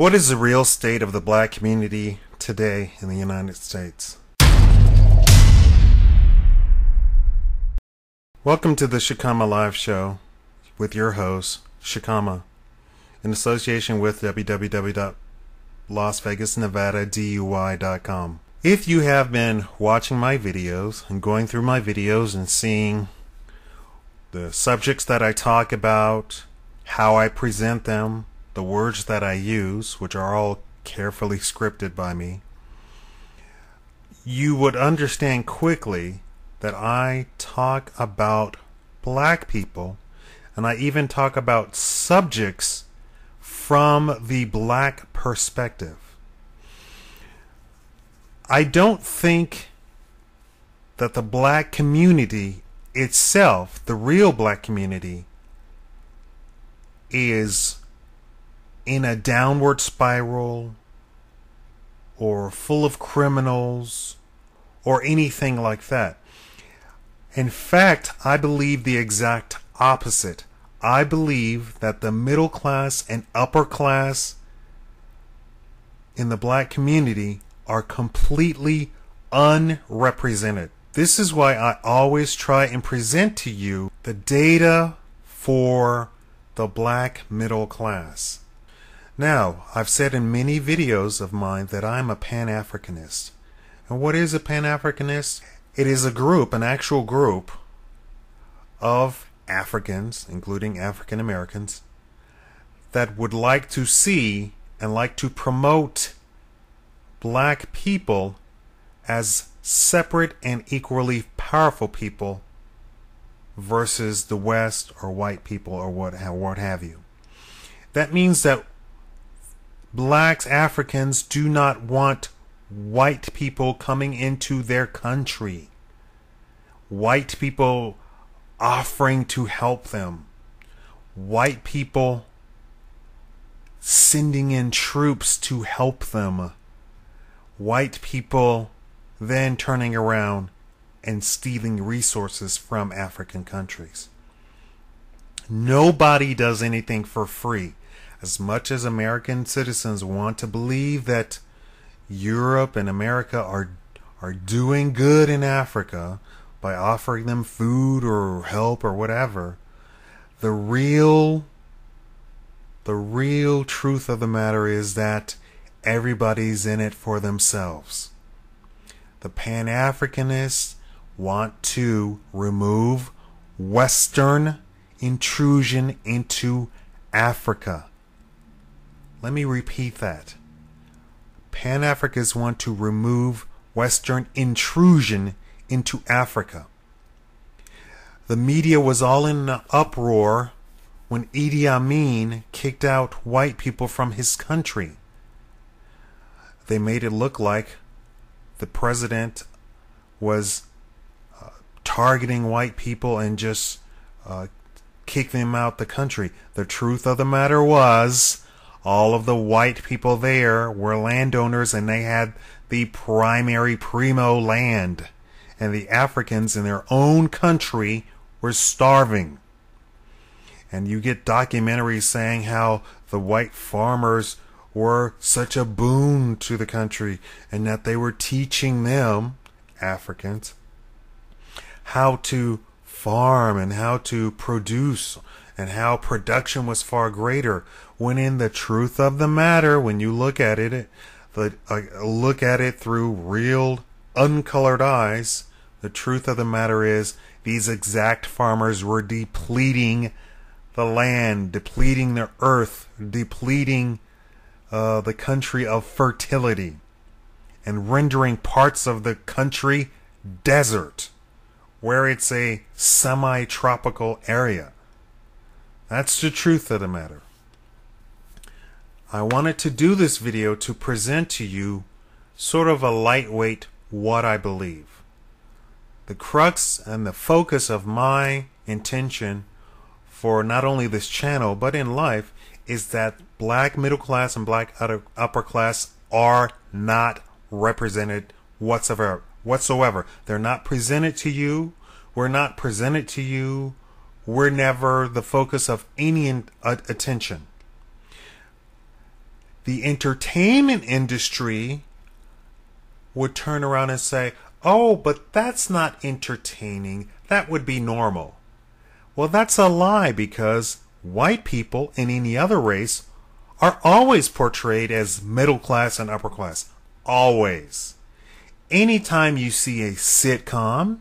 What is the real state of the black community today in the United States? Welcome to the Shikama Live Show with your host, Shikama, in association with www.LasVegasNevadaDUI.com. If you have been watching my videos and going through my videos and seeing the subjects that I talk about, how I present them, the words that I use, which are all carefully scripted by me, you would understand quickly that I talk about black people, and I even talk about subjects from the black perspective. I don't think that the black community itself, the real black community, is in a downward spiral or full of criminals or anything like that. In fact, I believe the exact opposite. I believe that the middle class and upper class in the black community are completely unrepresented. This is why I always try and present to you the data for the black middle class. Now, I've said in many videos of mine that I'm a Pan-Africanist. And what is a Pan-Africanist? It is a group, an actual group of Africans, including African Americans, that would like to see and like to promote black people as separate and equally powerful people versus the West or white people or what have you. That means that blacks, Africans, do not want white people coming into their country. White people offering to help them. White people sending in troops to help them. White people then turning around and stealing resources from African countries. Nobody does anything for free. As much as American citizens want to believe that Europe and America are doing good in Africa by offering them food or help or whatever, the real truth of the matter is that everybody's in it for themselves. The Pan-Africanists want to remove Western intrusion into Africa. Let me repeat that. Pan-Africanists want to remove Western intrusion into Africa. The media was all in an uproar when Idi Amin kicked out white people from his country. They made it look like the president was targeting white people and just kick them out the country. The truth of the matter was, all of the white people there were landowners and they had the primary primo land. And the Africans in their own country were starving. And you get documentaries saying how the white farmers were such a boon to the country and that they were teaching them, Africans, how to farm and how to produce and how production was far greater, when in the truth of the matter, when you look at it through real uncolored eyes, the truth of the matter is these exact farmers were depleting the land, depleting the earth, depleting the country of fertility, and rendering parts of the country desert, where it's a semi-tropical area. That's the truth of the matter. I wanted to do this video to present to you sort of a lightweight what I believe. The crux and the focus of my intention for not only this channel but in life is that black middle class and black upper class are not represented whatsoever. They're not presented to you. We're not presented to you. We're never the focus of any attention. the entertainment industry would turn around and say, oh, but that's not entertaining. That would be normal. Well, that's a lie, because white people in any other race are always portrayed as middle class and upper class. Always. Anytime you see a sitcom,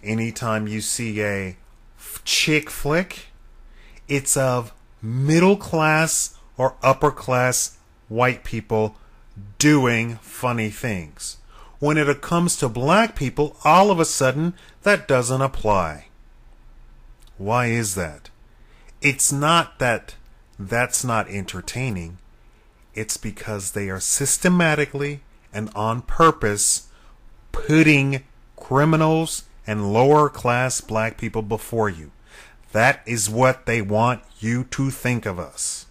anytime you see a chick flick, it's of middle class or upper class white people doing funny things. When it comes to black people, all of a sudden, that doesn't apply. Why is that? It's not that that's not entertaining. It's because they are systematically and on purpose putting criminals and lower class black people before you. That is what they want you to think of us.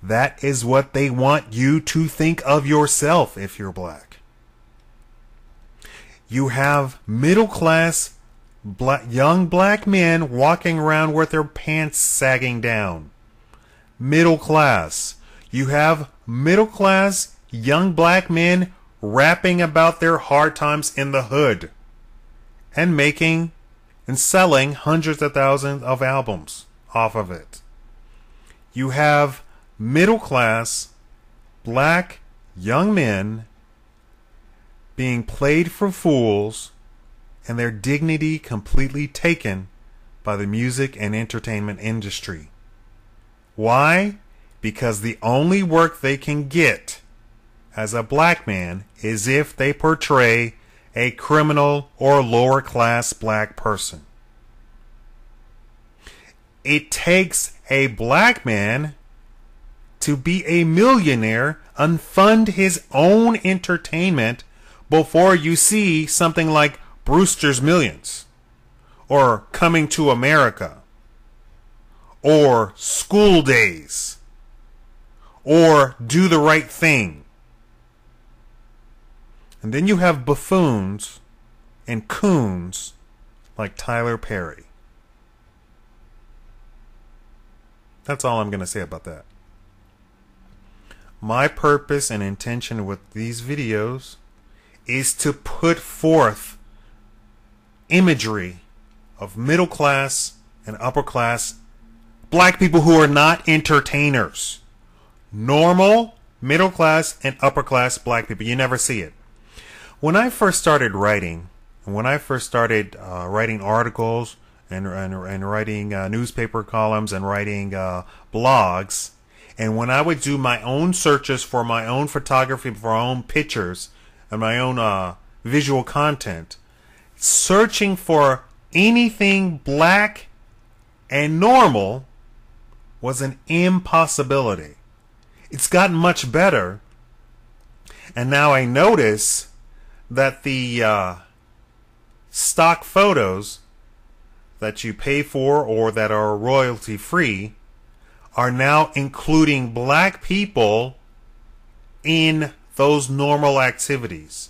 That is what they want you to think of yourself if you're black. You have middle class young black men walking around with their pants sagging down. Middle class. You have middle class young black men rapping about their hard times in the hood and making and selling hundreds of thousands of albums off of it. You have middle class black young men being played for fools and their dignity completely taken by the music and entertainment industry. Why? Because the only work they can get as a black man is if they portray a criminal or lower class black person. It takes a black man to be a millionaire and fund his own entertainment before you see something like Brewster's Millions, or Coming to America, or School Days, or Do the Right Thing. And then you have buffoons and coons like Tyler Perry. That's all I'm going to say about that. My purpose and intention with these videos is to put forth imagery of middle class and upper class black people who are not entertainers. Normal, middle class, and upper class black people. You never see it. When I first started writing, and when I first started writing articles and writing newspaper columns and writing blogs, and when I would do my own searches for my own photography, for my own pictures, and my own visual content, searching for anything black and normal was an impossibility. It's gotten much better, and now I notice that the stock photos that you pay for or that are royalty free are now including black people in those normal activities.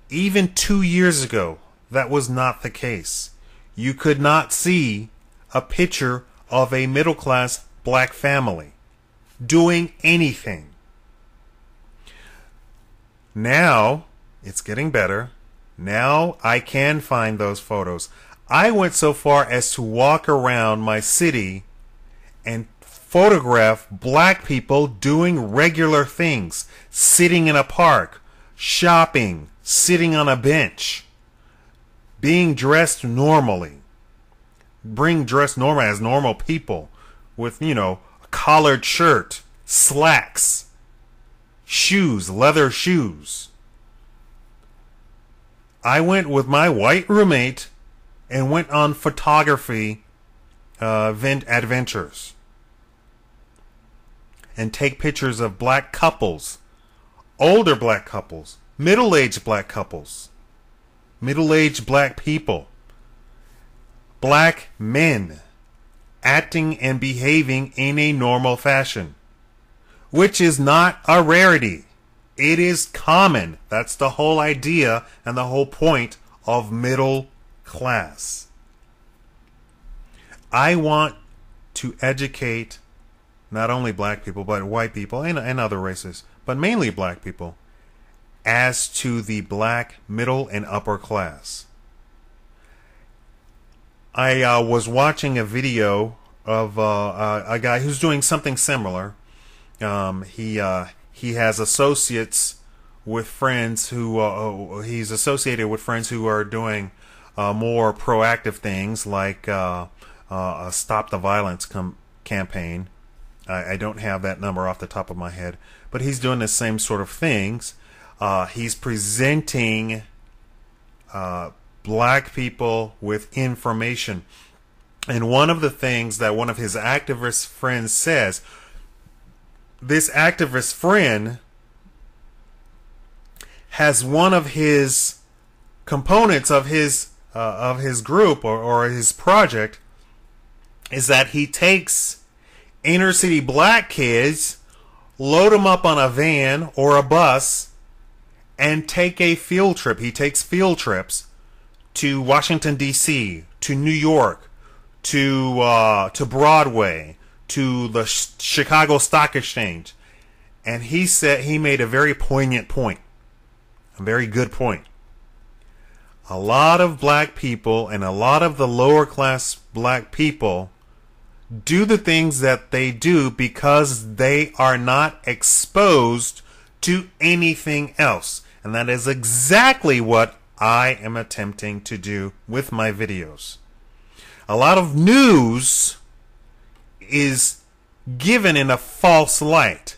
Even 2 years ago, that was not the case. You could not see a picture of a middle class black family doing anything. Now, it's getting better. Now I can find those photos. I went so far as to walk around my city and photograph black people doing regular things, sitting in a park, shopping, sitting on a bench, being dressed normally, dressed normal as normal people with, a collared shirt, slacks, shoes, leather shoes. I went with my white roommate and went on photography adventures and take pictures of black couples, older black couples, middle-aged black couples, middle-aged black people, black men acting and behaving in a normal fashion, which is not a rarity. It is common. That's the whole idea and the whole point of middle class. I want to educate not only black people, but white people and other races, but mainly black people, as to the black middle and upper class. I was watching a video of a guy who's doing something similar. He has associates with friends who he's associated with friends who are doing more proactive things like a Stop the Violence campaign. I don't have that number off the top of my head, but he's doing the same sort of things. He's presenting black people with information. And one of the things that one of his activist friends says, this activist friend has one of his components of his group or his project is that he takes inner city black kids, load them up on a van or a bus, and take a field trip. He takes field trips to Washington, D.C., to New York, to Broadway, to the Chicago Stock Exchange. And he said he made a very poignant point, a very good point. A lot of black people and a lot of the lower class black people do the things that they do because they are not exposed to anything else. And that is exactly what I am attempting to do with my videos. A lot of news is given in a false light,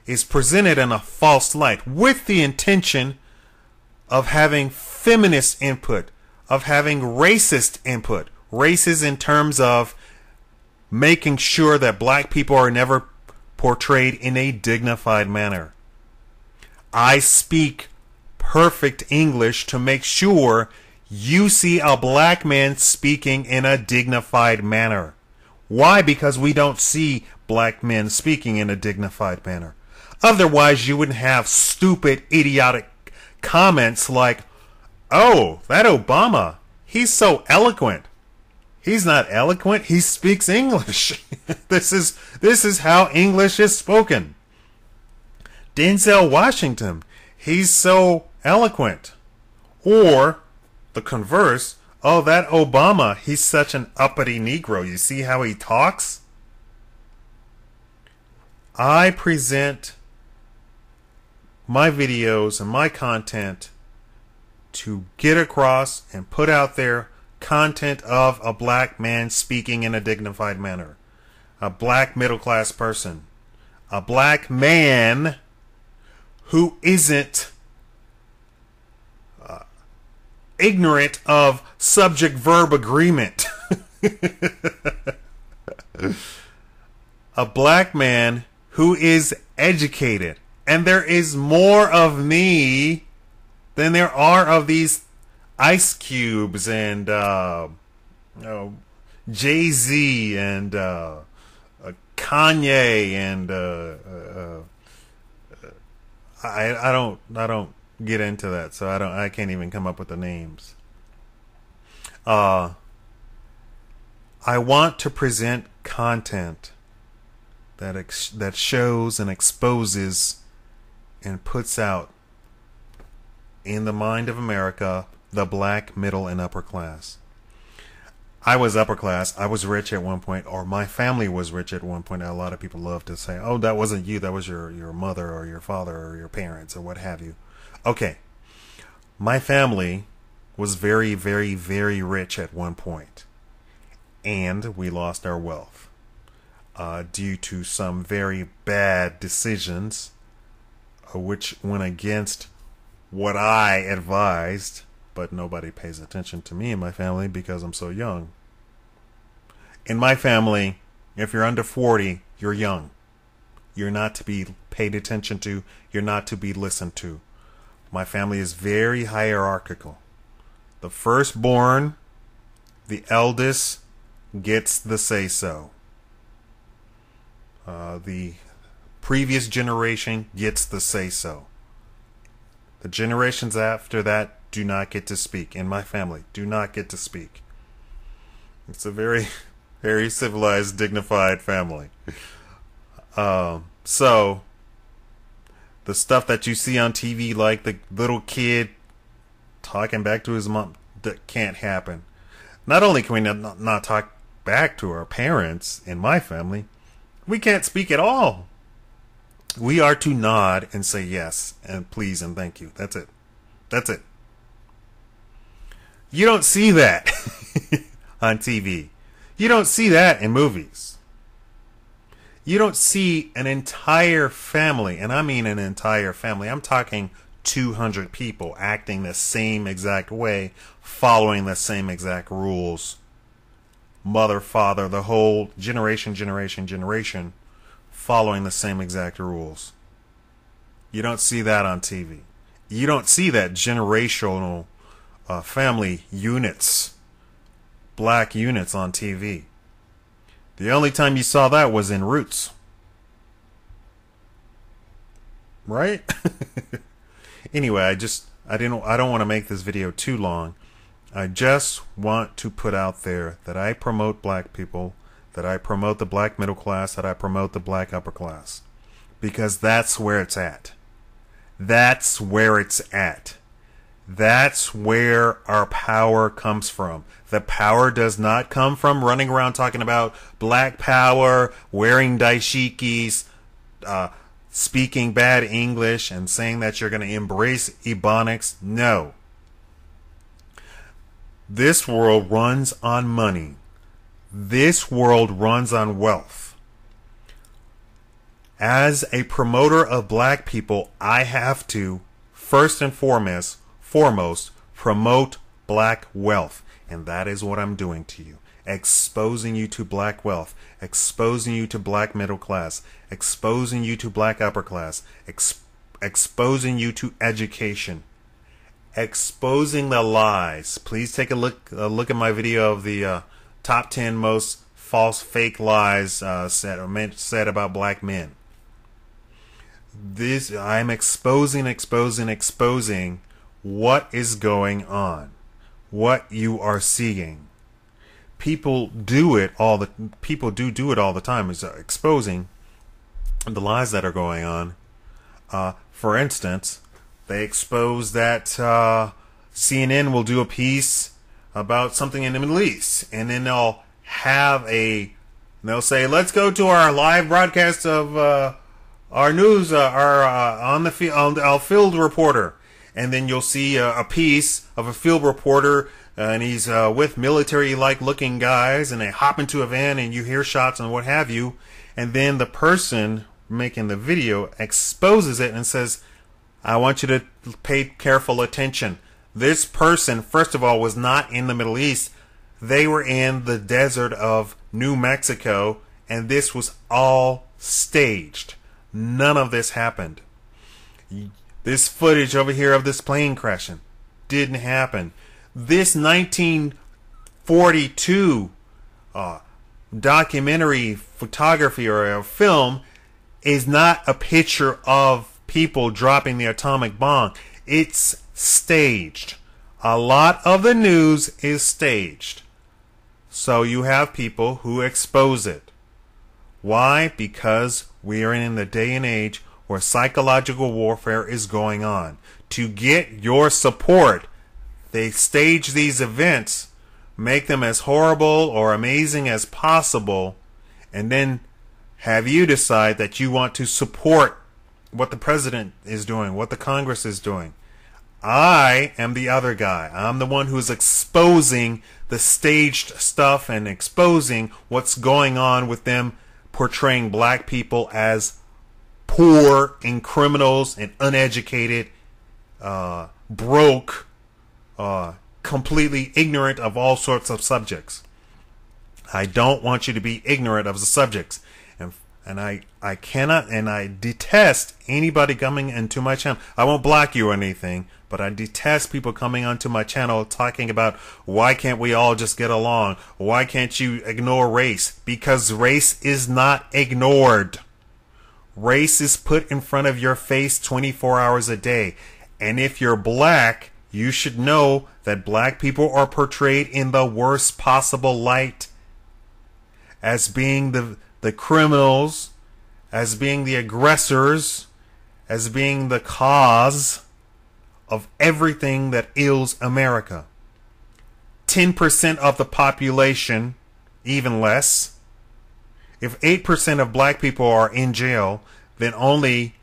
is presented in a false light with the intention of having feminist input, of having racist input. Racist in terms of making sure that black people are never portrayed in a dignified manner. I speak perfect English to make sure you see a black man speaking in a dignified manner. Why? Because we don't see black men speaking in a dignified manner. Otherwise, you wouldn't have stupid, idiotic comments like, "Oh, that Obama, he's so eloquent." He's not eloquent, he speaks English. This is how English is spoken. Denzel Washington, he's so eloquent. Or the converse, "Oh, that Obama, he's such an uppity Negro. You see how he talks?" I present my videos and my content to get across and put out there content of a black man speaking in a dignified manner. A black middle class person. A black man who isn't ignorant of subject-verb agreement. A black man who is educated. And there is more of me than there are of these Ice Cubes and Jay-Z and Kanye and I don't get into that, so I can't even come up with the names. I want to present content that shows and exposes and puts out in the mind of America the black middle and upper class. I was upper class. I was rich at one point, or my family was rich at one point. A lot of people love to say, "Oh, that wasn't you. That was your mother or your father or your parents or what have you." Okay. My family was very, very, very rich at one point, and we lost our wealth due to some very bad decisions, which went against what I advised, but nobody pays attention to me and my family because I'm so young. In my family, if you're under 40, you're young. You're not to be paid attention to. You're not to be listened to. My family is very hierarchical. The firstborn, the eldest, gets the say-so. The previous generation gets the say-so. The generations after that do not get to speak. In my family, do not get to speak. It's a very, very civilized, dignified family. So the stuff that you see on TV, like the little kid talking back to his mom, that can't happen. Not only can we not talk back to our parents in my family, we can't speak at all. We are to nod and say yes and please and thank you. That's it. That's it. You don't see that on TV. You don't see that in movies. You don't see an entire family, and I mean an entire family. I'm talking 200 people acting the same exact way, following the same exact rules. Mother, father, the whole generation, following the same exact rules. You don't see that on TV. You don't see that generational family units, black units on TV. The only time you saw that was in Roots. Right? Anyway, I don't want to make this video too long. I just want to put out there that I promote black people, that I promote the black middle class, that I promote the black upper class. Because that's where it's at. That's where it's at. That's where our power comes from. The power does not come from running around talking about black power, wearing dashikis, speaking bad English, and saying that you're going to embrace Ebonics. No. This world runs on money. This world runs on wealth. As a promoter of black people, I have to, first and foremost, promote black wealth. And that is what I'm doing to you. Exposing you to black wealth. Exposing you to black middle class. Exposing you to black upper class. Exposing you to education. Exposing the lies. Please take a look at my video of the top 10 most false, fake lies said about black men. I'm exposing what is going on, what you are seeing. People do it all the time. Is exposing the lies that are going on. For instance, they expose that CNN will do a piece about something in the Middle East, and then they'll say, let's go to our live broadcast of our news, our field reporter. And then you'll see a piece of a field reporter, and he's with military-like looking guys, and they hop into a van, and you hear shots and what have you. And then the person making the video exposes it and says, I want you to pay careful attention. This person, first of all, was not in the Middle East. They were in the desert of New Mexico, and this was all staged. None of this happened. This footage over here of this plane crashing didn't happen. This 1942 documentary photography or a film is not a picture of people dropping the atomic bomb. It's staged. A lot of the news is staged. So you have people who expose it. Why? Because we are in the day and age where psychological warfare is going on. To get your support, they stage these events, make them as horrible or amazing as possible, and then have you decide that you want to support what the president is doing, what the Congress is doing. I am the other guy. I'm the one who's exposing the staged stuff and exposing what's going on with them portraying black people as poor and criminals and uneducated, broke, completely ignorant of all sorts of subjects. I don't want you to be ignorant of the subjects. And I cannot, and I detest anybody coming into my channel. I won't block you or anything, but I detest people coming onto my channel talking about why can't we all just get along? Why can't you ignore race? Because race is not ignored. Race is put in front of your face 24 hours a day. And if you're black, you should know that black people are portrayed in the worst possible light as being the criminals, as being the aggressors, as being the cause of everything that ails America. 10% of the population, even less. If 8% of black people are in jail, then only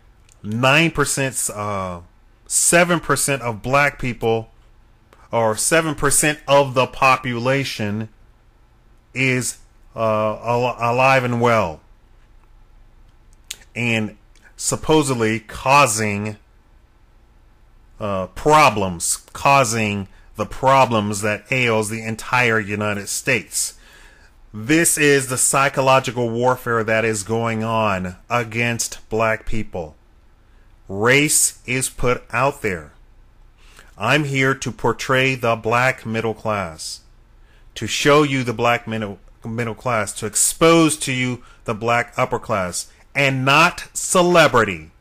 9%, 7% of black people, or 7% of the population is alive and well, and supposedly causing problems, causing the problems that ails the entire United States. This is the psychological warfare that is going on against black people. Race is put out there. I'm here to portray the black middle class, to show you the black middle class, to expose to you the black upper class, and not celebrity.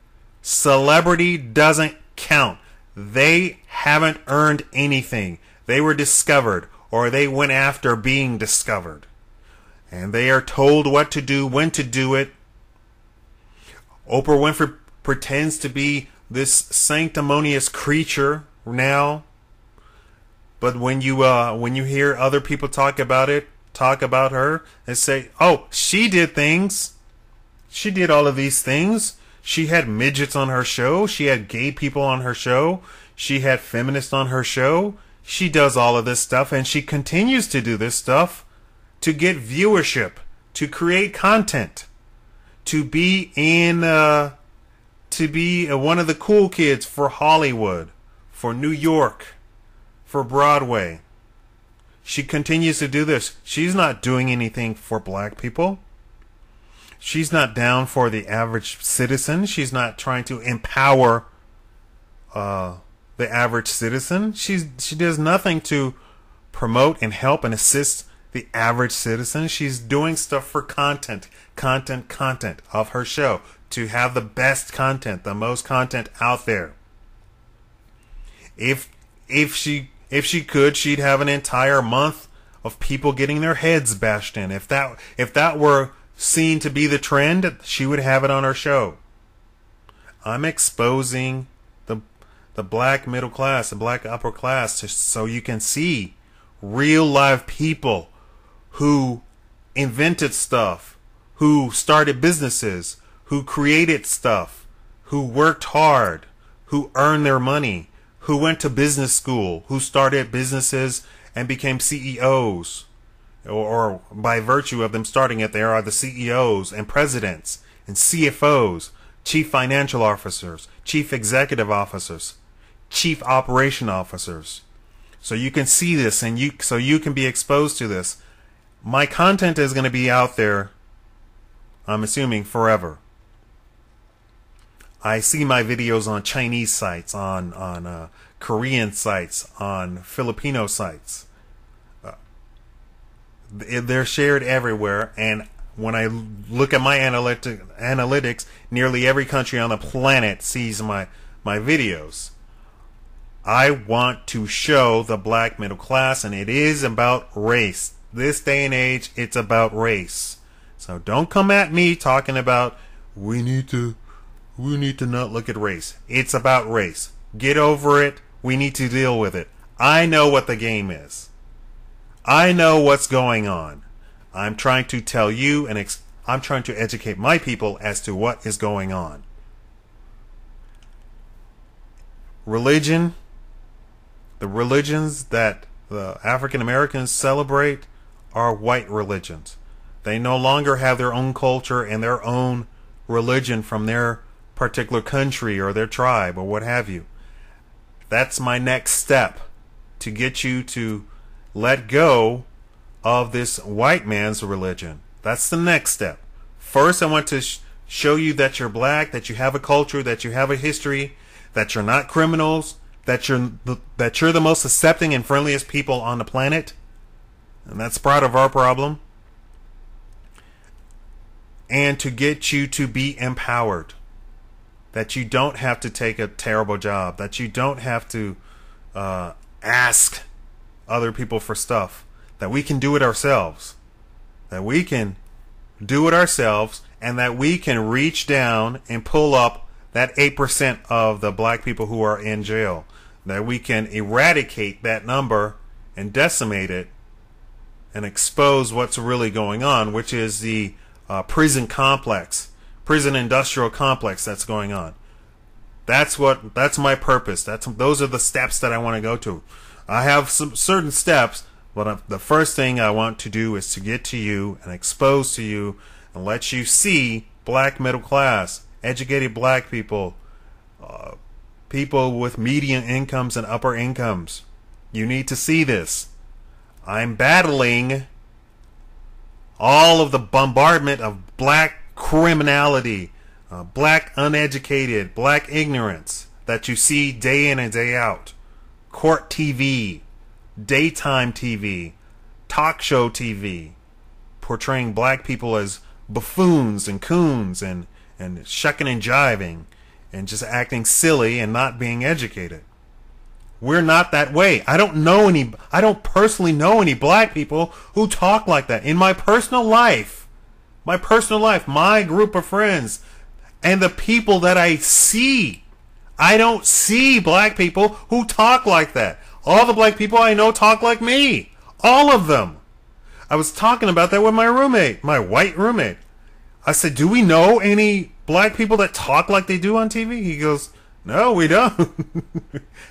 Celebrity doesn't count. They haven't earned anything. They were discovered, or they went after being discovered. And they are told what to do, when to do it. Oprah Winfrey pretends to be this sanctimonious creature now. But when you hear other people talk about her, and say, oh, she did things. She did all of these things. She had midgets on her show. She had gay people on her show. She had feminists on her show. She does all of this stuff, and she continues to do this stuff to get viewership, to create content, to be one of the cool kids for Hollywood, for New York, for Broadway. She continues to do this. She's not doing anything for black people. She's not down for the average citizen. She's not trying to empower the average citizen. She does nothing to promote and help and assist the average citizen. She's doing stuff for content of her show, to have the best content, the most content out there. If she could, she'd have an entire month of people getting their heads bashed in. If that were seen to be the trend, she would have it on her show. I'm exposing the black middle class, the black upper class, so you can see real live people who invented stuff, who started businesses, who created stuff, who worked hard, who earned their money, who went to business school, who started businesses and became CEOs, or by virtue of them starting it, they are the CEOs and presidents and CFOs, chief financial officers, chief executive officers, chief operation officers. So you can see this, and so you can be exposed to this. My content is going to be out there, I'm assuming, forever. I see my videos on Chinese sites, on Korean sites, on Filipino sites. They're shared everywhere, and when I look at my analytics, nearly every country on the planet sees my videos. I want to show the black middle class, and it is about race. This day and age, it's about race. So don't come at me talking about we need to not look at race. It's about race. Get over it. We need to deal with it. I know what the game is. I know what's going on. I'm trying to tell you, and I'm trying to educate my people as to what is going on. Religion, the religions that the African Americans celebrate are white religions. They no longer have their own culture and their own religion from their particular country or their tribe or what have you. That's my next step, to get you to let go of this white man's religion. That's the next step. First, I want to show you that you're black, that you have a culture, that you have a history, that you're not criminals, that you're the most accepting and friendliest people on the planet. And that's part of our problem. And to get you to be empowered. That you don't have to take a terrible job. That you don't have to ask other people for stuff. That we can do it ourselves. That we can do it ourselves and that we can reach down and pull up that 8% of the black people who are in jail, that we can eradicate that number and decimate it and expose what's really going on, which is the prison industrial complex that's going on. That's my purpose. Those are the steps that I want to go to. I have some certain steps, but the first thing I want to do is to get to you and expose to you and let you see black middle class, educated black people, people with median incomes and upper incomes. You need to see this. I'm battling all of the bombardment of black criminality, black uneducated, black ignorance that you see day in and day out. Court TV, daytime TV, talk show TV, portraying black people as buffoons and coons and shucking and jiving and just acting silly and not being educated. We're not that way. I don't personally know any black people who talk like that. In my personal life, my group of friends, and the people that I see, I don't see black people who talk like that. All the black people I know talk like me. All of them. I was talking about that with my roommate, my white roommate. I said, do we know any black people that talk like they do on TV? He goes, no, we don't.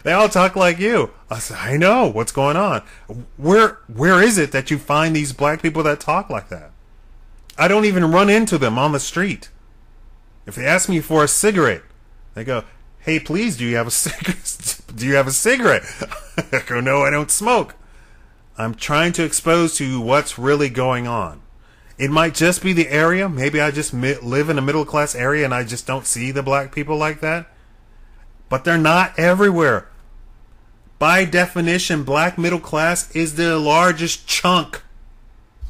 They all talk like you. I said, I know. What's going on? Where is it that you find these black people that talk like that? I don't even run into them on the street. If they ask me for a cigarette, they go, hey, please, do you have a cigarette? Do you have a cigarette? I go, no, I don't smoke. I'm trying to expose to you what's really going on. It might just be the area. Maybe I just live in a middle class area and I just don't see the black people like that. But they're not everywhere. By definition, black middle class is the largest chunk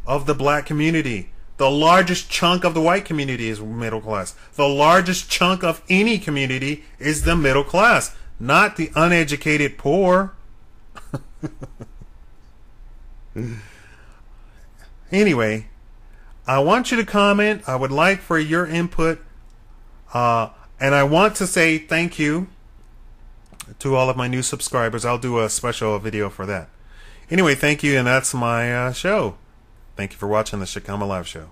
of the black community. The largest chunk of the white community is middle class. The largest chunk of any community is the middle class, not the uneducated poor. Anyway, I want you to comment. I would like for your input. And I want to say thank you to all of my new subscribers. I'll do a special video for that. Anyway, thank you, and that's my show. Thank you for watching the Shikama Live Show.